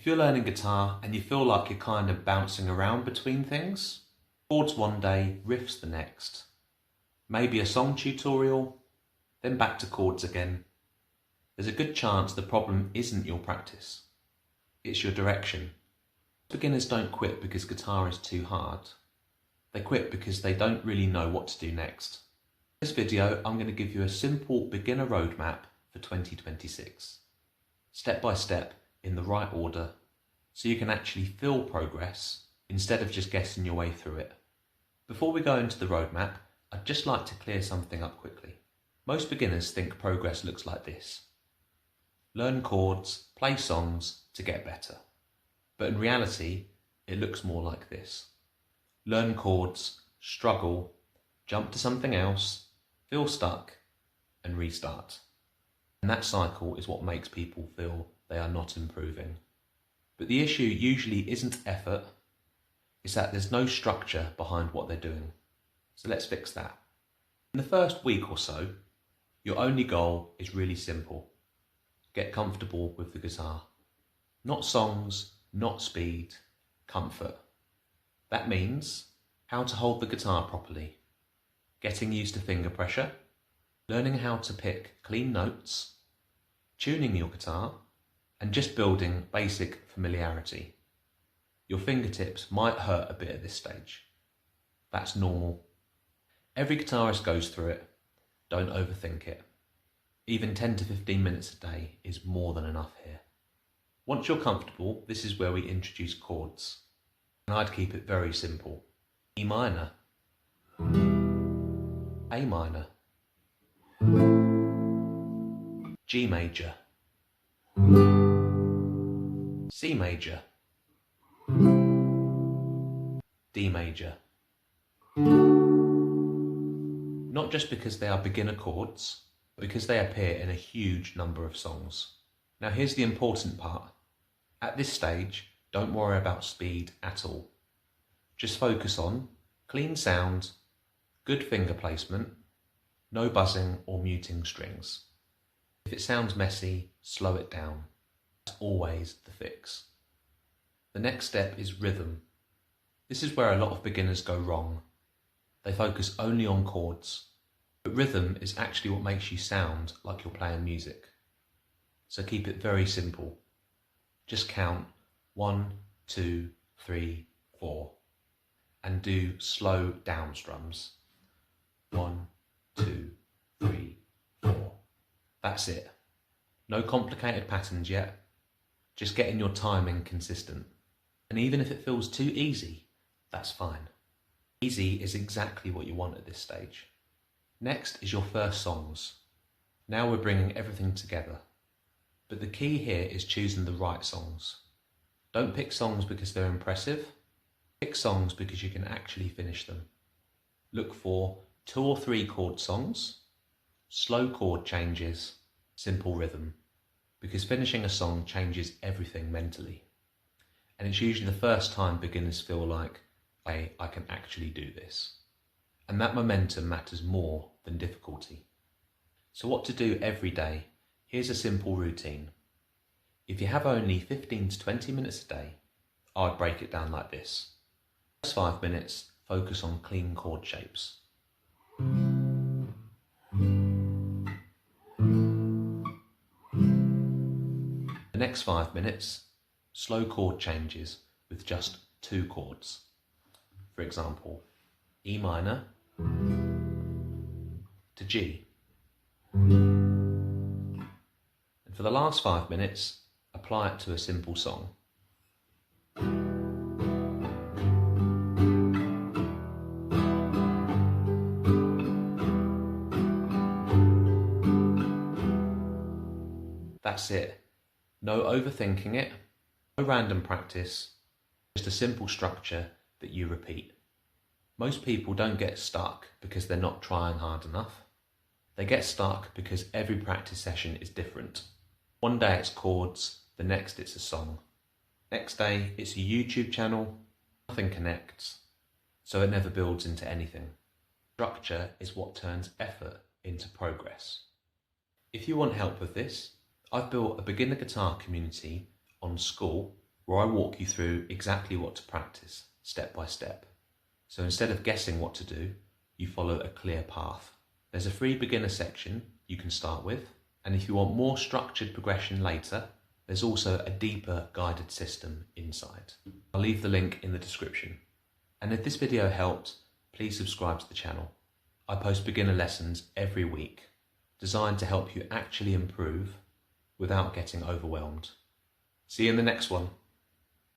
If you're learning guitar and you feel like you're kind of bouncing around between things, chords one day, riffs the next, maybe a song tutorial, then back to chords again, there's a good chance the problem isn't your practice, it's your direction. Beginners don't quit because guitar is too hard. They quit because they don't really know what to do next. In this video, I'm going to give you a simple beginner roadmap for 2026. Step by step, in the right order, so you can actually feel progress instead of just guessing your way through it. Before we go into the roadmap, I'd just like to clear something up quickly. Most beginners think progress looks like this. Learn chords, play songs to get better. But in reality, it looks more like this. Learn chords, struggle, jump to something else, feel stuck, and restart. And that cycle is what makes people feel they are not improving. But the issue usually isn't effort, it's that there's no structure behind what they're doing. So let's fix that. In the first week or so, your only goal is really simple. Get comfortable with the guitar. Not songs, not speed, comfort. That means how to hold the guitar properly, getting used to finger pressure, learning how to pick clean notes, tuning your guitar, and just building basic familiarity. Your fingertips might hurt a bit at this stage. That's normal. Every guitarist goes through it. Don't overthink it. Even 10 to 15 minutes a day is more than enough here. Once you're comfortable, this is where we introduce chords. And I'd keep it very simple. E minor, A minor, G major, C major, D major. Not just because they are beginner chords, but because they appear in a huge number of songs. Now here's the important part. At this stage, don't worry about speed at all. Just focus on clean sound, good finger placement, no buzzing or muting strings. If it sounds messy, slow it down. That's always the fix. The next step is rhythm. This is where a lot of beginners go wrong. They focus only on chords, but rhythm is actually what makes you sound like you're playing music. So keep it very simple. Just count 1, 2, 3, 4 and do slow down strums. 1, 2, 3, 4. That's it. No complicated patterns yet. Just getting your timing consistent. And even if it feels too easy, that's fine. Easy is exactly what you want at this stage. Next is your first songs. Now we're bringing everything together. But the key here is choosing the right songs. Don't pick songs because they're impressive. Pick songs because you can actually finish them. Look for 2 or 3 chord songs, slow chord changes, simple rhythm. Because finishing a song changes everything mentally. And it's usually the first time beginners feel like, hey, I can actually do this. And that momentum matters more than difficulty. So what to do every day? Here's a simple routine. If you have only 15 to 20 minutes a day, I'd break it down like this. First 5 minutes, focus on clean chord shapes. The next 5 minutes, slow chord changes with just 2 chords. For example, E minor to G. And for the last 5 minutes, apply it to a simple song. That's it. No overthinking it, no random practice, just a simple structure that you repeat. Most people don't get stuck because they're not trying hard enough. They get stuck because every practice session is different. One day it's chords, the next it's a song. Next day it's a YouTube channel, nothing connects, so it never builds into anything. Structure is what turns effort into progress. If you want help with this, I've built a beginner guitar community on School where I walk you through exactly what to practice, step by step. So instead of guessing what to do, you follow a clear path. There's a free beginner section you can start with, and if you want more structured progression later, there's also a deeper guided system inside. I'll leave the link in the description. And if this video helped, please subscribe to the channel. I post beginner lessons every week, designed to help you actually improve without getting overwhelmed. See you in the next one.